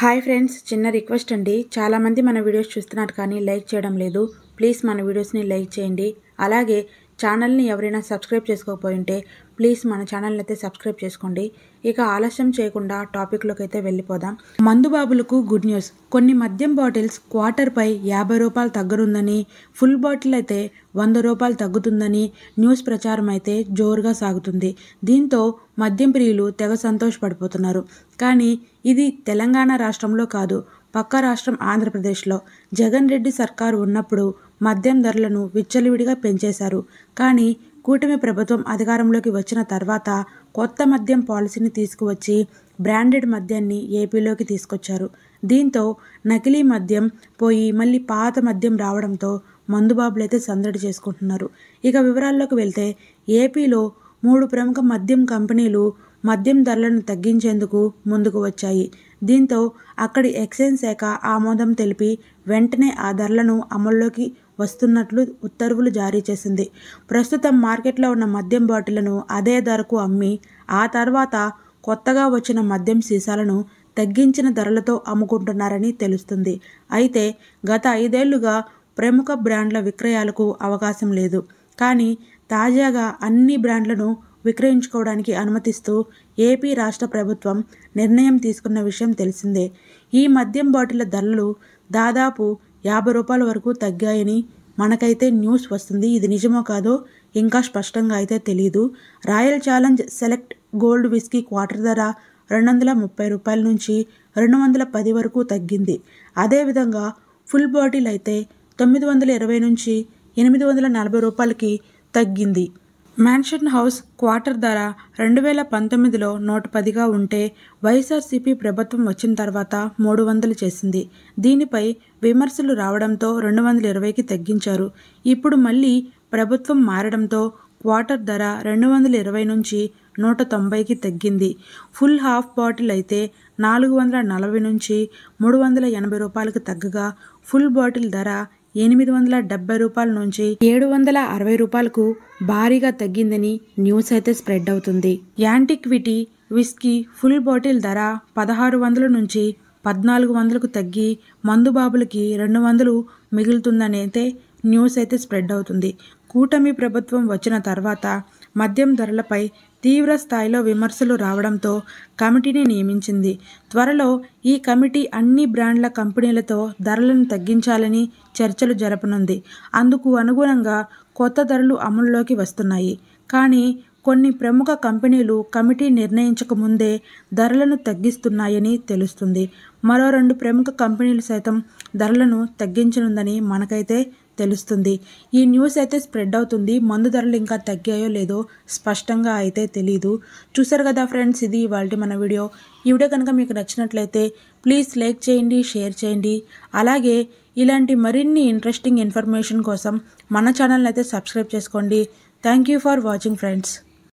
Hi friends, చిన్న request అండి. చాలామంది మన వీడియోస్ చూస్తున్నారు కానీ లైక్ చేయడం లేదు. ప్లీజ్ మన వీడియోస్ని లైక్ చేయండి. అలాగే ఛానల్ని ఎవరైనా సబ్స్క్రైబ్ చేసుకోకపోయి ఉంటే ప్లీజ్ మన ఛానల్ని అయితే సబ్స్క్రైబ్ చేసుకోండి. ఇక ఆలస్యం చేయకుండా టాపిక్లోకి అయితే వెళ్ళిపోదాం. మందుబాబులకు గుడ్ న్యూస్. కొన్ని మద్యం బాటిల్స్ క్వార్టర్పై 50 రూపాయలు తగ్గనుందని, ఫుల్ బాటిల్ అయితే 100 రూపాయలు తగ్గుతుందని న్యూస్ ప్రచారం అయితే జోరుగా సాగుతుంది. దీంతో మద్యం ప్రియులు తెగ సంతోషపడిపోతున్నారు. కానీ ఇది తెలంగాణ రాష్ట్రంలో కాదు, పక్క రాష్ట్రం ఆంధ్రప్రదేశ్లో జగన్ రెడ్డి సర్కారు ఉన్నప్పుడు మద్యం ధరలను విచ్చలవిడిగా పెంచేశారు. కానీ కూటమి ప్రభుత్వం అధికారంలోకి వచ్చిన తర్వాత కొత్త మద్యం పాలసీని తీసుకువచ్చి బ్రాండెడ్ మద్యాన్ని ఏపీలోకి తీసుకొచ్చారు. దీంతో నకిలీ మద్యం పోయి మళ్ళీ పాత మద్యం రావడంతో మందుబాబులైతే సందడి చేసుకుంటున్నారు. ఇక వివరాల్లోకి వెళ్తే ఏపీలో 3 ప్రముఖ మద్యం కంపెనీలు మద్యం ధరలను తగ్గించేందుకు ముందుకు వచ్చాయి. దీంతో అక్కడి ఎక్సైజ్ శాఖ ఆమోదం తెలిపి వెంటనే ఆ ధరలను అమల్లోకి వస్తున్నట్లు ఉత్తర్వులు జారీ చేసింది. ప్రస్తుతం మార్కెట్లో ఉన్న మద్యం బాటిళ్లను అదే ధరకు అమ్మి ఆ తర్వాత కొత్తగా వచ్చిన మద్యం సీసాలను తగ్గించిన ధరలతో అమ్ముకుంటున్నారని తెలుస్తుంది. అయితే గత 5 ఏళ్లుగా ప్రముఖ బ్రాండ్ల విక్రయాలకు అవకాశం లేదు. కానీ తాజాగా అన్ని బ్రాండ్లను విక్రయించుకోవడానికి అనుమతిస్తూ ఏపీ రాష్ట్ర ప్రభుత్వం నిర్ణయం తీసుకున్న విషయం తెలిసిందే. ఈ మద్యం బాటిళ్ల ధరలు దాదాపు 50 రూపాయల వరకు తగ్గాయని మనకైతే న్యూస్ వస్తుంది. ఇది నిజమో కాదో ఇంకా స్పష్టంగా అయితే తెలియదు. Royal challenge select gold whisky quarter ధర 230 రూపాయల నుంచి 210 వరకు తగ్గింది. అదేవిధంగా ఫుల్ బాటిల్ అయితే 920 నుంచి 840 రూపాయలకి తగ్గింది. మ్యాన్షన్ హౌస్ క్వార్టర్ ధర 2019లో 110గా ఉంటే వైఎస్ఆర్సీపీ ప్రభుత్వం వచ్చిన తర్వాత 300 చేసింది. దీనిపై విమర్శలు రావడంతో 220కి తగ్గించారు. ఇప్పుడు మళ్ళీ ప్రభుత్వం మారడంతో క్వార్టర్ ధర 220 నుంచి 190కి తగ్గింది. ఫుల్ హాఫ్ బాటిల్ అయితే 440 నుంచి 380 రూపాయలకు తగ్గగా ఫుల్ బాటిల్ ధర 870 రూపాయల నుంచి 760 రూపాయలకు భారీగా తగ్గిందని న్యూస్ అయితే స్ప్రెడ్ అవుతుంది. యాంటిక్విటీ విస్కీ ఫుల్ బాటిల్ ధర 1600 నుంచి 1400కు తగ్గి మందుబాబులకి 200 మిగులుతుందనైతే న్యూస్ అయితే స్ప్రెడ్ అవుతుంది. కూటమి ప్రభుత్వం వచ్చిన తర్వాత మద్యం ధరలపై తీవ్ర స్థాయిలో విమర్శలు రావడంతో కమిటీని నియమించింది. త్వరలో ఈ కమిటీ అన్ని బ్రాండ్ల కంపెనీలతో ధరలను తగ్గించాలని చర్చలు జరపనుంది. అందుకు అనుగుణంగా కొత్త ధరలు అమల్లోకి వస్తున్నాయి. కానీ కొన్ని ప్రముఖ కంపెనీలు కమిటీ నిర్ణయించక ముందే ధరలను తగ్గిస్తున్నాయని తెలుస్తుంది. మరో 2 ప్రముఖ కంపెనీలు సైతం ధరలను తగ్గించనుందని మనకైతే తెలుస్తుంది. ఈ న్యూస్ అయితే స్ప్రెడ్ అవుతుంది. మందు ధరలు ఇంకా తగ్గాయో లేదో స్పష్టంగా అయితే తెలీదు. చూసారు కదా ఫ్రెండ్స్, ఇది ఇవాల్టి మన వీడియో. ఈ వీడియో కనుక మీకు నచ్చినట్లయితే ప్లీజ్ లైక్ చేయండి, షేర్ చేయండి. అలాగే ఇలాంటి మరిన్ని ఇంట్రెస్టింగ్ ఇన్ఫర్మేషన్ కోసం మన ఛానల్ని అయితే సబ్స్క్రైబ్ చేసుకోండి. Thank you for watching friends.